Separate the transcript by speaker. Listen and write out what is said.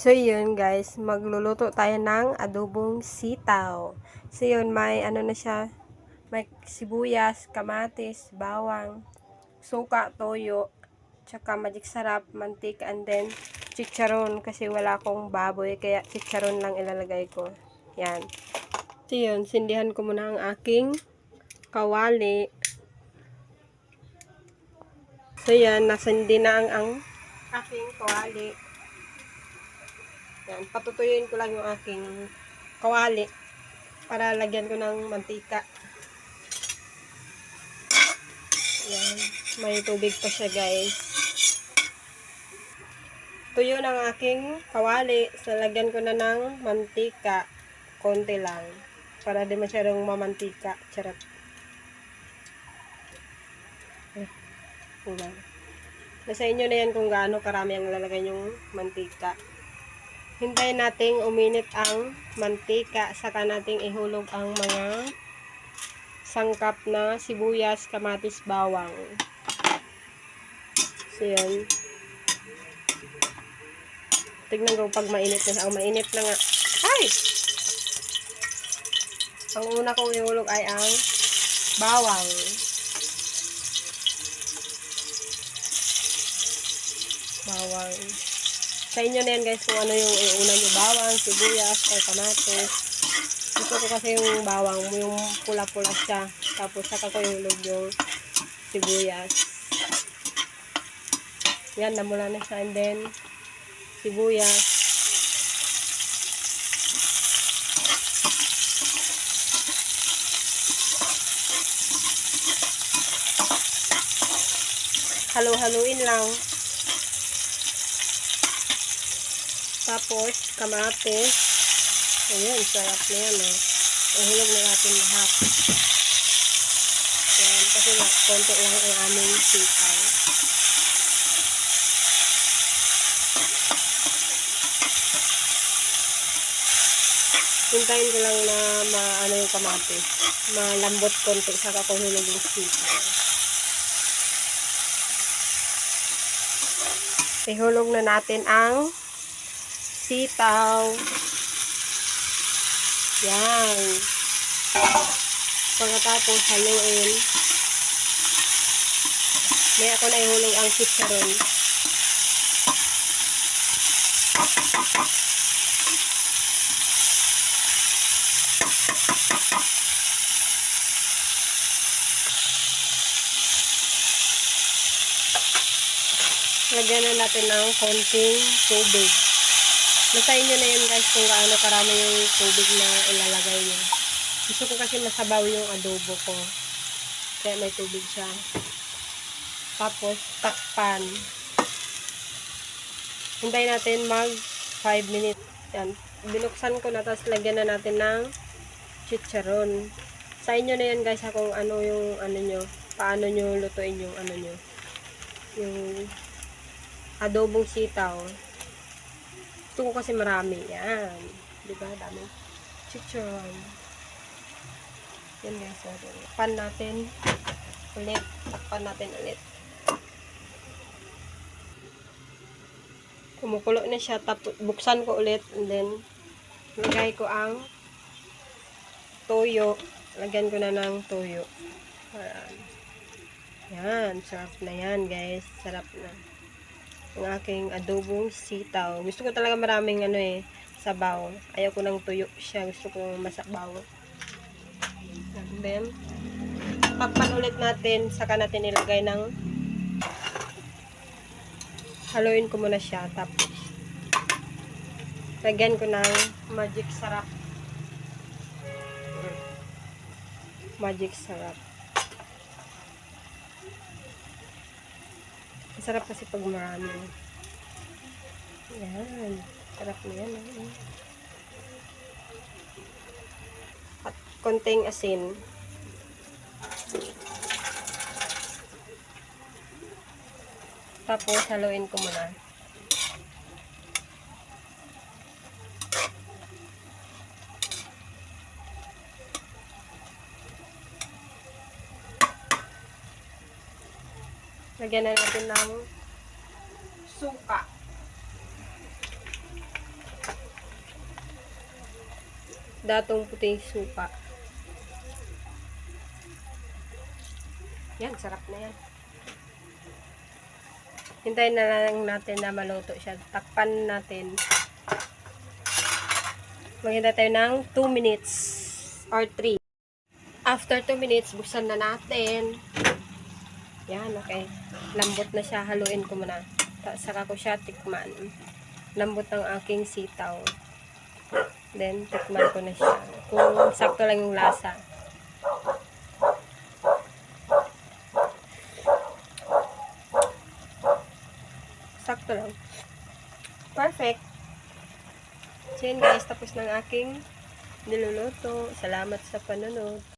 Speaker 1: So yun guys, magluluto tayo ng adobong sitaw. So yun, may ano na siya, may sibuyas, kamatis, bawang, suka, toyo, tsaka magic sarap, mantika, and then chicharon kasi wala akong baboy kaya chicharon lang ilalagay ko. Yan. So yun, sindihan ko muna ang aking kawali. So yan, nasindi na ang aking kawali. Yan, patutuyuin ko lang yung aking kawali para lagyan ko ng mantika. Yan, may tubig pa siya guys. Tuyo ng aking kawali, so lagyan ko na ng mantika, konti lang, para di masyadong mamantika. Charot. Kulang. Nasa inyo na yan kung gaano karami ang lalagay yung mantika. Hintayin nating uminit ang mantika, saka nating ihulog ang mga sangkap na sibuyas, kamatis, bawang. So yan. Tignan ko pag mainit na. Mainit na nga. Ay! Ang una kong ihulog ay ang bawang. Bawang. Sa inyo na yan guys kung ano yung iuna nyo. Bawang, sibuyas, or kamatis. Gusto ko kasi yung bawang, yung pula-pula siya. Tapos saka ko ihulog yung sibuyas. Yan, namula na siya. And then, sibuyas. Halo-haluin lang. Tapos, kamatis. Ayan, sarap na yan. Ihulog na natin lahat. Yan, kasi konti lang ang aming sitaw. Hintayin ko lang na maano yung kamatis. Malambot konti, saka ko hulog yung sitaw. Ihulog na natin ang sitaw. Yan. Pagkatapos haluin. May ako na ihulog ang chicharon. Lagyan na natin ng konting tubig. Nasa inyo na yan guys kung gaano karami yung tubig na ilalagay nyo. Gusto ko kasi masabaw yung adobo ko. Kaya may tubig siya. Tapos, takpan. Hintayin natin mag 5 minutes. Yan. Binuksan ko na, tapos lagyan na natin ng chicharon. Sa inyo na yan guys kung ano yung ano nyo. Paano nyo lutuin yung ano nyo. Yung adobong sitaw. Gusto ko kasi marami. Yan. Diba? Dami. Chicharon. Yan guys. Takpan natin ulit. Takpan natin ulit. Kumukulo na siya. Tapos buksan ko ulit. And then, lagay ko ang toyo. Lagyan ko na ng toyo. Ayan. Yan. Sarap na yan guys. Sarap na. Ang aking adobong sitaw. Gusto ko talaga maraming ano sabaw. Ayaw ko ng tuyo siya. Gusto ko masabaw. And then, takpan ulit natin. Saka natin ilagay ng haluin ko muna siya. Tapos, lagyan ko ng magic sarap. Magic sarap. Masarap kasi pag marami. Yan. Sarap na yan. At konting asin. Tapos, haluin ko muna. Lagyan na natin ng suka. datong puting suka. Yan, sarap na yan. Hintayin na lang natin na maluto siya. Takpan natin. Maghintay tayo ng 2 minutes or 3. After 2 minutes, buksan na natin. Yan, okay. Lambot na siya. Haluin ko muna. Saka ko siya tikman. Lambot ng aking sitaw. Then, tikman ko na siya. Kung sakto lang yung lasa. Sakto lang. Perfect. So yun guys, tapos ng aking niluluto. Salamat sa panonood.